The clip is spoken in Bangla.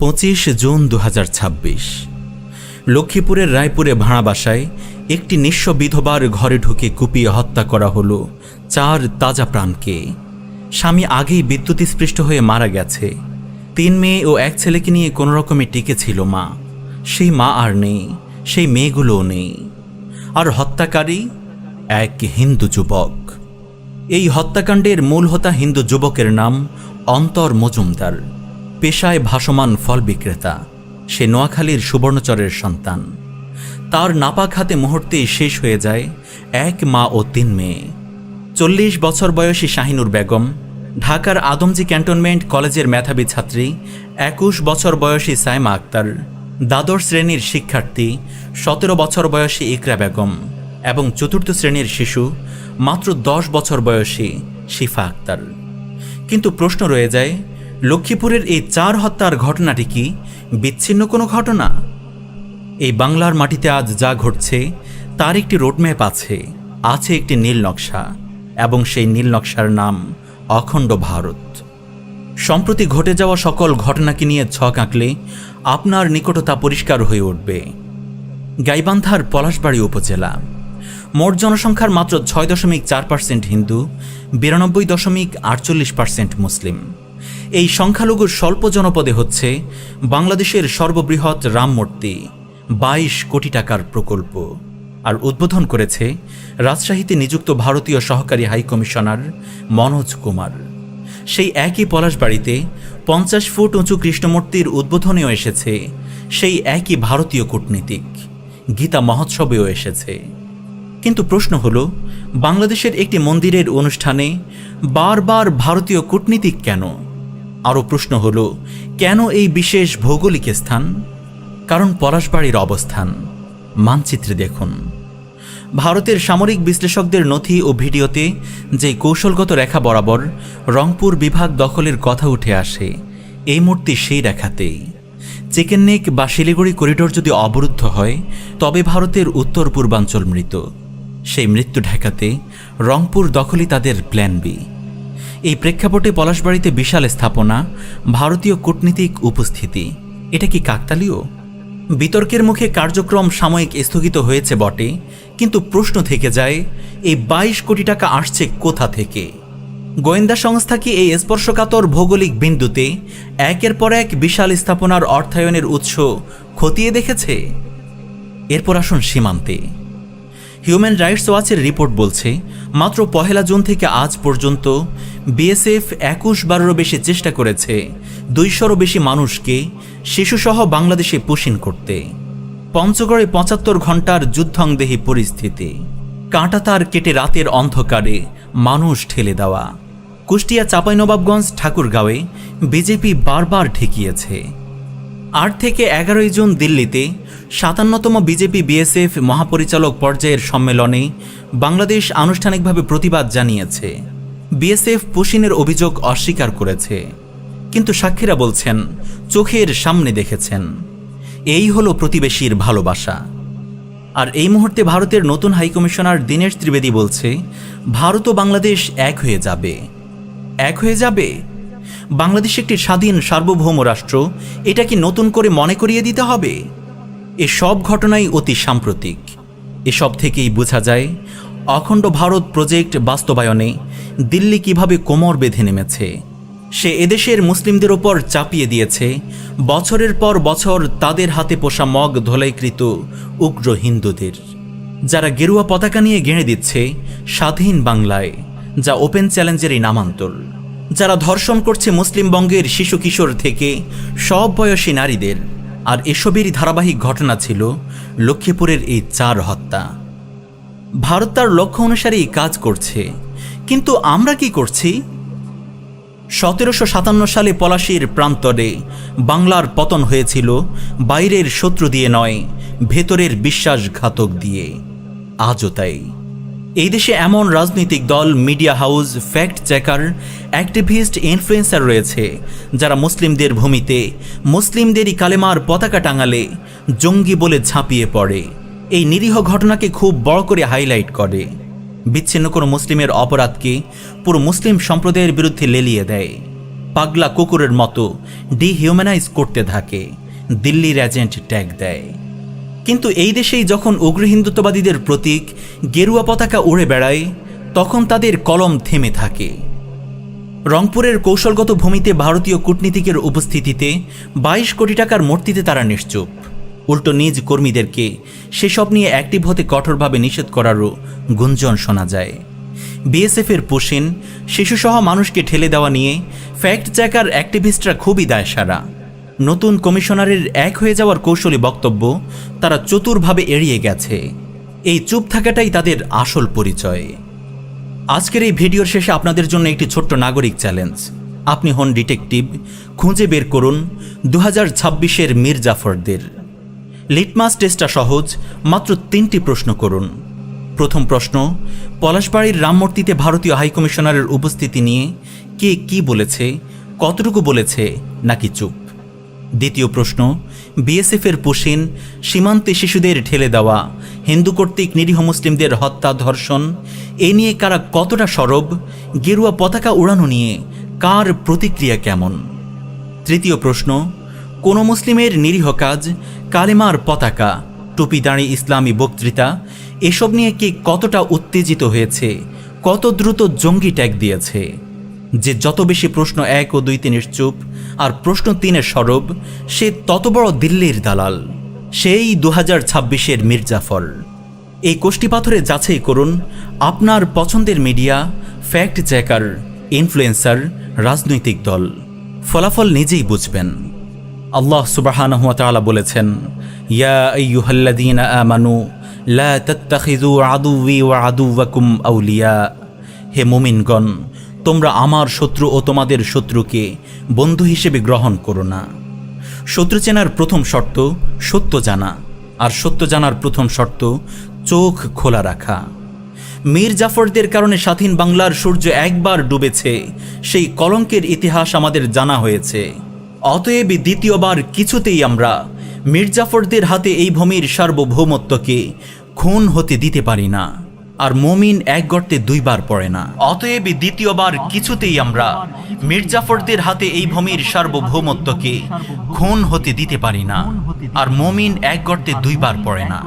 25 জুন 2026 লক্ষ্মীপুরের রায়পুরে ভাড়া বাসায় একটি নিঃস্ব বিধবার ঘরে ঢুকে কুপিয়ে হত্যা করা হলো 4 তাজা প্রাণকে। স্বামী আগেই বিদ্যুৎস্পৃষ্ট হয়ে মারা গেছে। 3 মেয়ে ও 1 ছেলেকে নিয়ে কোনো রকমে টিকে ছিল মা। সেই মা আর নেই, সেই মেয়েগুলোও নেই। আর হত্যাকারী এক হিন্দু যুবক। এই হত্যাকাণ্ডের মূল হোতা হিন্দু যুবকের নাম অন্তর মজুমদার। পেশায় ভাসমান ফল বিক্রেতা। সে নোয়াখালীর সুবর্ণচরের সন্তান। তার নাপাক হাতে মুহূর্তেই শেষ হয়ে যায় 1 মা ও 3 মেয়ে। 40 বছর বয়সী শাহিনুর বেগম, ঢাকার আদমজী ক্যান্টনমেন্ট কলেজের মেধাবী ছাত্রী 21 বছর বয়সী সাইমা আক্তার, দ্বাদশ শ্রেণীর শিক্ষার্থী 17 বছর বয়সী ইকরা বেগম এবং 4র্থ শ্রেণীর শিশু মাত্র 10 বছর বয়সী শিফা আক্তার। কিন্তু প্রশ্ন রয়ে যায়, লক্ষ্মীপুরের এই 4 হত্যার ঘটনাটি কি বিচ্ছিন্ন কোনো ঘটনা? এই বাংলার মাটিতে আজ যা ঘটছে তার একটি রোডম্যাপ আছে, আছে একটি নীল নকশা, এবং সেই নীল নকশার নাম অখণ্ড ভারত। সম্প্রতি ঘটে যাওয়া সকল ঘটনাকে নিয়ে ছক আঁকলে আপনার নিকটতা তা পরিষ্কার হয়ে উঠবে। গাইবান্ধার পলাশবাড়ী উপজেলা, মোট জনসংখ্যার মাত্র 6.4% হিন্দু, 92.48% মুসলিম। এই সংখ্যালঘুর স্বল্প জনপদে হচ্ছে বাংলাদেশের সর্ববৃহৎ রাম মূর্তি, 22 কোটি টাকার প্রকল্প। আর উদ্বোধন করেছে রাজশাহীতে নিযুক্ত ভারতীয় সহকারী হাইকমিশনার মনোজ কুমার। সেই একই পলাশবাড়িতে 50 ফুট উঁচু কৃষ্ণমূর্তির উদ্বোধনেও এসেছে সেই একই ভারতীয় কূটনীতিক। গীতা মহোৎসবেও এসেছে। কিন্তু প্রশ্ন হলো, বাংলাদেশের একটি মন্দিরের অনুষ্ঠানে বারবার ভারতীয় কূটনীতিক কেন? আরও প্রশ্ন হলো, কেন এই বিশেষ ভৌগোলিক স্থান? কারণ পলাশবাড়ির অবস্থান। মানচিত্রে দেখুন। ভারতের সামরিক বিশ্লেষকদের নথি ও ভিডিওতে যে কৌশলগত রেখা বরাবর রংপুর বিভাগ দখলের কথা উঠে আসে, এই মূর্তি সেই রেখাতেই। চিকেন নেক বা শিলিগুড়ি করিডোর যদি অবরুদ্ধ হয়, তবে ভারতের উত্তর পূর্বাঞ্চল মৃত। সেই মৃত্যু ঠেকাতে রংপুর দখলই তাদের প্ল্যান বি। এই প্রেক্ষাপটে পলাশবাড়িতে বিশাল স্থাপনা, ভারতীয় কূটনীতিক উপস্থিতি, এটা কি কাকতালীয়? বিতর্কের মুখে কার্যক্রম সাময়িক স্থগিত হয়েছে বটে, কিন্তু প্রশ্ন থেকে যায়, এই 22 কোটি টাকা আসছে কোথা থেকে? গোয়েন্দা সংস্থা কি এই স্পর্শকাতর ভৌগোলিক বিন্দুতে একের পর এক বিশাল স্থাপনার অর্থায়নের উৎস খতিয়ে দেখেছে? এরপর আসুন সীমান্তে। হিউম্যান রাইটস ওয়াচের রিপোর্ট বলছে, মাত্র 1 জুন থেকে আজ পর্যন্ত বিএসএফ 21বারেরও বেশি চেষ্টা করেছে 200রও বেশি মানুষকে শিশুসহ বাংলাদেশে পুশিন করতে। পঞ্চগড়ে 75 ঘন্টার যুদ্ধংদেহী পরিস্থিতি। কাঁটাতার কেটে রাতের অন্ধকারে মানুষ ঠেলে দেওয়া। কুষ্টিয়া, চাঁপাইনবাবগঞ্জ, ঠাকুরগাঁওয়ে বিজেপি বারবার ঠেকিয়েছে। 8 থেকে 11 জুন দিল্লিতে 57তম বিজেপি বিএসএফ মহাপরিচালক পর্যায়ের সম্মেলনে বাংলাদেশ আনুষ্ঠানিকভাবে প্রতিবাদ জানিয়েছে। বিএসএফ পুশিনের অভিযোগ অস্বীকার করেছে, কিন্তু সাক্ষীরা বলছেন চোখের সামনে দেখেছেন। এই হলো প্রতিবেশীর ভালোবাসা। আর এই মুহূর্তে ভারতের নতুন হাইকমিশনার দীনেশ ত্রিবেদী বলছে, ভারত ও বাংলাদেশ এক হয়ে যাবে। এক হয়ে যাবে? বাংলাদেশ একটি স্বাধীন সার্বভৌম রাষ্ট্র, এটা কি নতুন করে মনে করিয়ে দিতে হবে? এসব ঘটনাই অতি সাম্প্রতিক। এসব থেকেই বোঝা যায় অখণ্ড ভারত প্রজেক্ট বাস্তবায়নে দিল্লি কিভাবে কোমর বেঁধে নেমেছে। সে এদেশের মুসলিমদের ওপর চাপিয়ে দিয়েছে বছরের পর বছর তাদের হাতে পোষা মগ ধোলাইকৃত উগ্র হিন্দুদের, যারা গেরুয়া পতাকা নিয়ে গেঁড়ে দিচ্ছে স্বাধীন বাংলায়, যা ওপেন চ্যালেঞ্জেরই নামান্তর, যারা ধর্ষণ করছে মুসলিমবঙ্গের শিশু কিশোর থেকে সব বয়সী নারীদের। আর এসবেরই ধারাবাহিক ঘটনা ছিল লক্ষ্মীপুরের এই 4 হত্যা। ভারত তার লক্ষ্য অনুসারেই কাজ করছে, কিন্তু আমরা কি করছি? 1757 সালে পলাশীর প্রান্তরে বাংলার পতন হয়েছিল বাইরের শত্রু দিয়ে নয়, ভেতরের বিশ্বাসঘাতক দিয়ে। আজও তাই। এই দেশে এমন রাজনৈতিক দল, media house, fact checker, activist, influencer রয়েছে যারা মুসলিমদের ভূমিতে মুসলিমদেরই কালেমার পতাকা টাঙালে জঙ্গি বলে ঝাঁপিয়ে পড়ে। এই নিরীহ ঘটনাকে খুব বড় করে হাইলাইট করে। বিচ্ছিন্ন কোনো মুসলিমের অপরাধকে পুরো মুসলিম সম্প্রদায়ের বিরুদ্ধে লেলিয়ে দেয়। পাগলা কুকুরের মতো ডিহিউম্যানাইজ করতে থাকে, দিল্লির এজেন্ট ট্যাগ দেয়। কিন্তু এই দেশেই যখন উগ্র হিন্দুত্ববাদীদের প্রতীক গেরুয়া পতাকা উড়ে বেড়ায়, তখন তাদের কলম থেমে থাকে। রংপুরের কৌশলগত ভূমিতে ভারতীয় কূটনীতিকের উপস্থিতিতে 22 কোটি টাকার মূর্তিতে তারা নিশ্চুপ। উল্টো নিজ কর্মীদেরকে সেসব নিয়ে অ্যাক্টিভ হতে কঠোরভাবে নিষেধ করারও গুঞ্জন শোনা যায়। বিএসএফের পোশিন, শিশুসহ মানুষকে ঠেলে দেওয়া নিয়ে ফ্যাক্ট চেকার অ্যাক্টিভিস্টরা খুবই দায়সারা। নতুন কমিশনারের এক হয়ে যাওয়ার কৌশলী বক্তব্য তারা চতুরভাবে এড়িয়ে গেছে। এই চুপ থাকাটাই তাদের আসল পরিচয়। আজকের এই ভিডিওর শেষে আপনাদের জন্য একটি ছোট্ট নাগরিক চ্যালেঞ্জ। আপনি হন ডিটেকটিভ, খুঁজে বের করুন 2026-এর মীর জাফরদের। লিটমাস টেস্টটা সহজ, মাত্র 3টি প্রশ্ন করুন। প্রথম প্রশ্ন, পলাশবাড়ির রামমূর্তিতে ভারতীয় হাইকমিশনারের উপস্থিতি নিয়ে কে কি বলেছে, কতটুকু বলেছে, নাকি চুপ? দ্বিতীয় প্রশ্ন, বিএসএফের পোশিন, সীমান্তে শিশুদের ঠেলে দেওয়া, হিন্দু কর্তৃক নিরীহ মুসলিমদের হত্যা ধর্ষণ, এ নিয়ে কারা কতটা সরব, গেরুয়া পতাকা উড়ানো নিয়ে কার প্রতিক্রিয়া কেমন? তৃতীয় প্রশ্ন, কোনো মুসলিমের নিরীহ কাজ, কালেমার পতাকা, টুপি দাঁড়ি ইসলামী বক্তৃতা, এসব নিয়ে কে কতটা উত্তেজিত হয়েছে, কত দ্রুত জঙ্গি ট্যাগ দিয়েছে? যে যত বেশি প্রশ্ন 1 ও 2 3 চুপ আর প্রশ্ন 3 সরব, সে তত বড় দিল্লির দালাল, সেই 2026-এর মীর জাফর। এই কোষ্ঠী পাথরে যাচাই করুন আপনার পছন্দের মিডিয়া, ফ্যাক্ট চেকার, ইনফ্লুয়েন্সার, রাজনৈতিক দল। ফলাফল নিজেই বুঝবেন। আল্লাহ সুবহানাহু ওয়া তাআলা বলেছেন, ইয়া আইয়ুহাল্লাযীনা আমানু লা তাত্তাখিযু আদুওয়ি ওয়া আদুওয়াকুম আউলিয়া। হে মুমিনগণ, তোমরা আমার শত্রু ও তোমাদের শত্রুকে বন্ধু হিসেবে গ্রহণ করো না। শত্রু চেনার প্রথম শর্ত সত্য জানা, আর সত্য জানার প্রথম শর্ত চোখ খোলা রাখা। মীর জাফরদের কারণে স্বাধীন বাংলার সূর্য একবার ডুবেছে, সেই কলঙ্কের ইতিহাস আমাদের জানা হয়েছে। অতএব দ্বিতীয়বার কিছুতেই আমরা মীর জাফরদের হাতে এই ভূমির সার্বভৌমত্বকে খুন হতে দিতে পারি না। আর মুমিন এক গর্তে 2 বার পড়ে না। অতএব দ্বিতীয়বার কিছুতেই আমরা মীর জাফরদের হাতে এই ভূমির সার্বভৌমত্বকে খুন হতে দিতে পারি না। আর মুমিন এক গর্তে 2 বার পড়ে না।